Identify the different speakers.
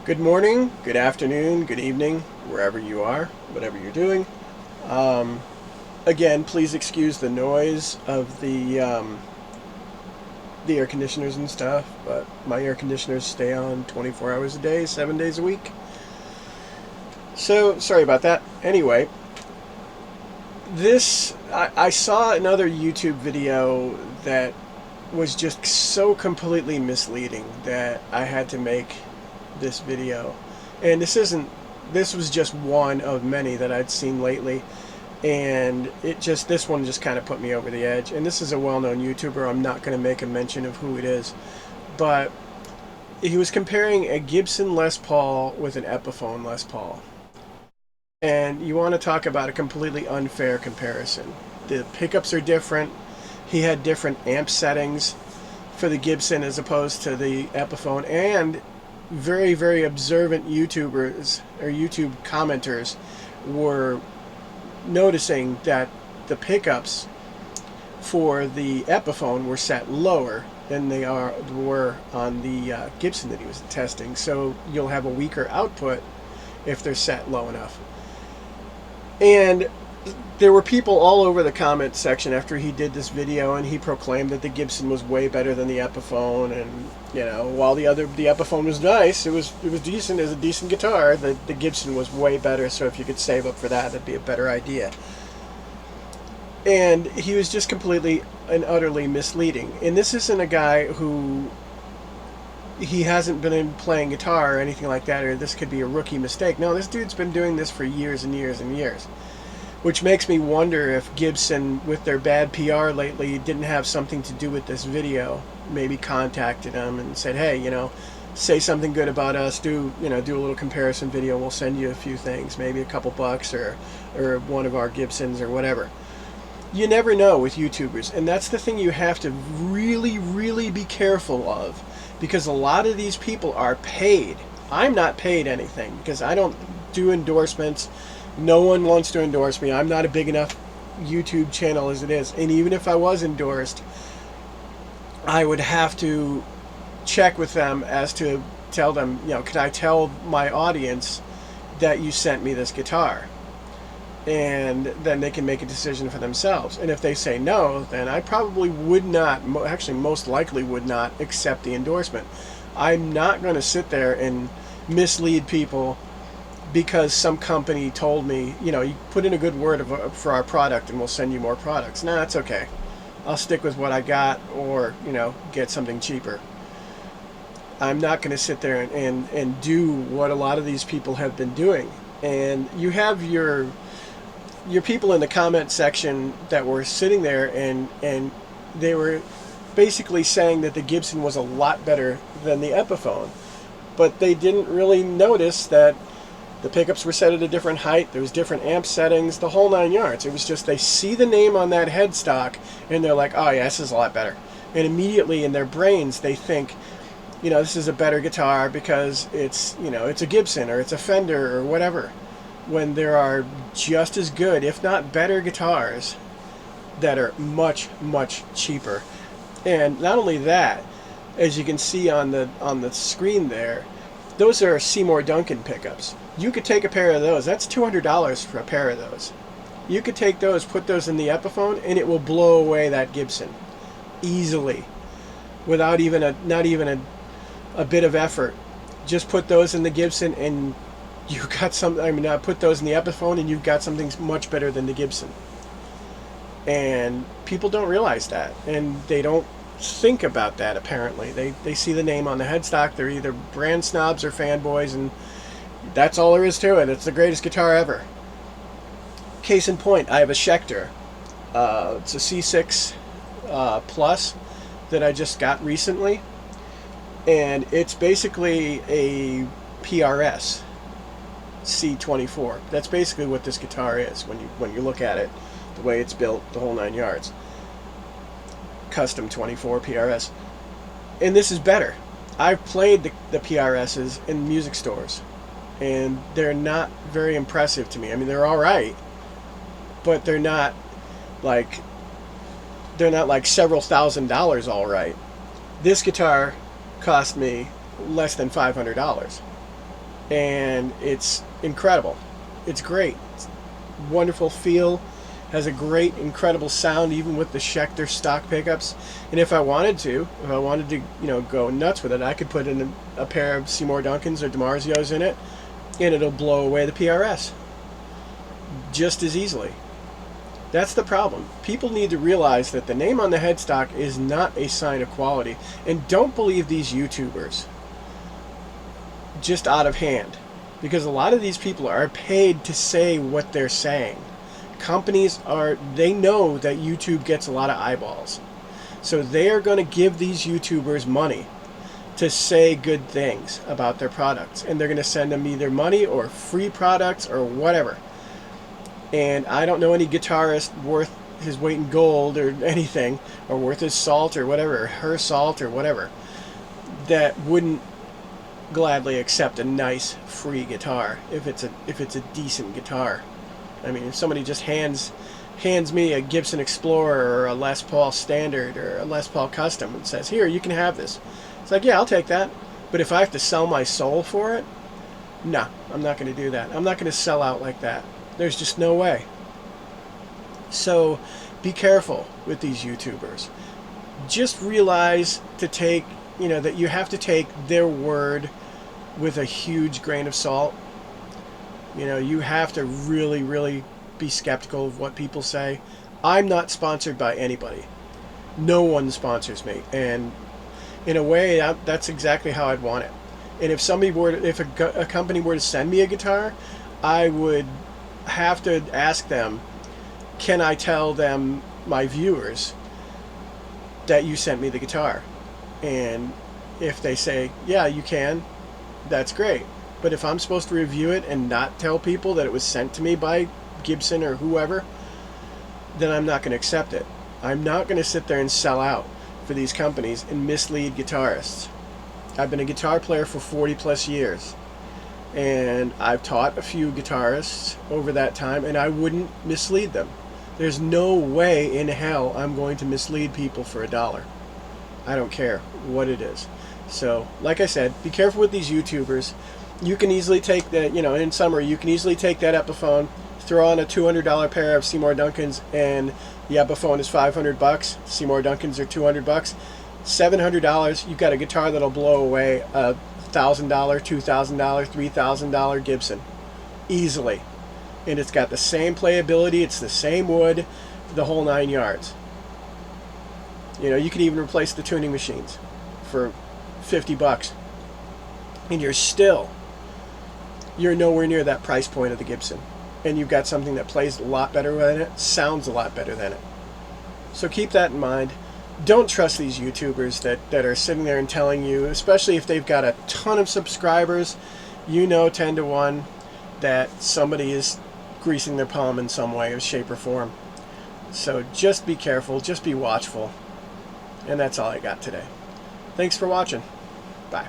Speaker 1: Good morning, good afternoon, good evening, wherever you are, whatever you're doing. Um, Again, please excuse the noise of the air conditioners and stuff, but my air conditioners stay on 24 hours a day, 7 days a week. So, sorry about that. Anyway, I saw another YouTube video that was just so completely misleading that I had to make this video. And this was just one of many that I'd seen lately, and this one just kind of put me over the edge. And this is a well-known YouTuber. I'm not going to make a mention of who it is, but he was comparing a Gibson Les Paul with an Epiphone Les Paul. And you want to talk about a completely unfair comparison. The pickups are different. He had different amp settings for the Gibson as opposed to the Epiphone, and very, very observant YouTubers or YouTube commenters were noticing that the pickups for the Epiphone were set lower than they were on the Gibson that he was testing. So you'll have a weaker output if they're set low enough. And there were people all over the comment section after he did this video, and he proclaimed that the Gibson was way better than the Epiphone. And while the Epiphone was nice, it was decent as a decent guitar. The Gibson was way better. So if you could save up for that, that'd be a better idea. And he was just completely and utterly misleading. And this isn't a guy who he hasn't been playing guitar or anything like that, or this could be a rookie mistake. No, this dude's been doing this for years and years and years. Which makes me wonder if Gibson, with their bad PR lately, didn't have something to do with this video. Maybe contacted him and said, hey, say something good about us, do a little comparison video, we'll send you a few things, maybe a couple bucks or one of our Gibsons or whatever. You never know with YouTubers, and that's the thing you have to really, really be careful of, because a lot of these people are paid. I'm not paid anything because I don't do endorsements. No one wants to endorse me. I'm not a big enough YouTube channel as it is. And even if I was endorsed, I would have to check with them as to tell them, can I tell my audience that you sent me this guitar? And then they can make a decision for themselves. And if they say no, then I probably would not, actually most likely would not accept the endorsement. I'm not going to sit there and mislead people because some company told me, you put in a good word for our product and we'll send you more products. No, that's okay. I'll stick with what I got, or, get something cheaper. I'm not going to sit there and do what a lot of these people have been doing. And you have your people in the comment section that were sitting there and they were basically saying that the Gibson was a lot better than the Epiphone. But they didn't really notice that the pickups were set at a different height, there was different amp settings, the whole 9 yards. It was just they see the name on that headstock and they're like, oh yeah, this is a lot better. And immediately in their brains they think, this is a better guitar because it's a Gibson or it's a Fender or whatever. When there are just as good, if not better, guitars that are much, much cheaper. And not only that, as you can see on the screen there, those are Seymour Duncan pickups. You could take a pair of those. That's $200 for a pair of those. You could take those, put those in the Epiphone, and it will blow away that Gibson easily, without not even a bit of effort. Just put those in the Gibson, and you got put those in the Epiphone, and you've got something much better than the Gibson. And people don't realize that, and they don't think about that. Apparently, they see the name on the headstock. They're either brand snobs or fanboys, and that's all there is to it. It's the greatest guitar ever. Case in point, I have a Schecter. It's a C6 Plus that I just got recently, and it's basically a PRS C24. That's basically what this guitar is when you look at it, the way it's built, the whole 9 yards. Custom 24 PRS. And this is better. I've played the PRSs in music stores, and they're not very impressive to me. I mean, they're all right, but they're not like several $1,000s all right. This guitar cost me less than $500. and it's incredible. It's great. It's wonderful feel. Has a great, incredible sound, even with the Schecter stock pickups. And if I wanted to, go nuts with it, I could put in a pair of Seymour Duncans or DiMarzios in it, and it'll blow away the PRS just as easily. That's the problem. People need to realize that the name on the headstock is not a sign of quality. And don't believe these YouTubers just out of hand, because a lot of these people are paid to say what they're saying. Companies they know that YouTube gets a lot of eyeballs, so they are going to give these YouTubers money to say good things about their products, and they're going to send them either money or free products or whatever. And I don't know any guitarist worth his weight in gold or anything, or worth his salt or whatever, or her salt or whatever, that wouldn't gladly accept a nice free guitar if it's a decent guitar. I mean, if somebody just hands me a Gibson Explorer or a Les Paul Standard or a Les Paul Custom and says, "Here, you can have this," it's like, yeah, I'll take that. But if I have to sell my soul for it, no, I'm not going to do that. I'm not going to sell out like that. There's just no way. So be careful with these YouTubers. Just realize that you have to take their word with a huge grain of salt. You have to really, really be skeptical of what people say. I'm not sponsored by anybody. No one sponsors me, and in a way, that's exactly how I'd want it. And if a company were to send me a guitar, I would have to ask them, can I tell them, my viewers, that you sent me the guitar? And if they say, yeah, you can, that's great. But if I'm supposed to review it and not tell people that it was sent to me by Gibson or whoever, then I'm not going to accept it. I'm not going to sit there and sell out for these companies and mislead guitarists. I've been a guitar player for 40 plus years, and I've taught a few guitarists over that time, and I wouldn't mislead them. There's no way in hell I'm going to mislead people for $1. I don't care what it is. So, like I said, be careful with these YouTubers. You can easily take that, in summary, you can easily take that Epiphone, throw on a $200 pair of Seymour Duncans, and the Epiphone is $500. Seymour Duncans are $200. $700, you've got a guitar that'll blow away a $1,000, $2,000, $3,000 Gibson. Easily. And it's got the same playability, it's the same wood, the whole 9 yards. You could even replace the tuning machines for $50. And you're nowhere near that price point of the Gibson. And you've got something that plays a lot better than it, sounds a lot better than it. So keep that in mind. Don't trust these YouTubers that are sitting there and telling you, especially if they've got a ton of subscribers, 10 to 1, that somebody is greasing their palm in some way or shape or form. So just be careful, just be watchful. And that's all I got today. Thanks for watching. Bye.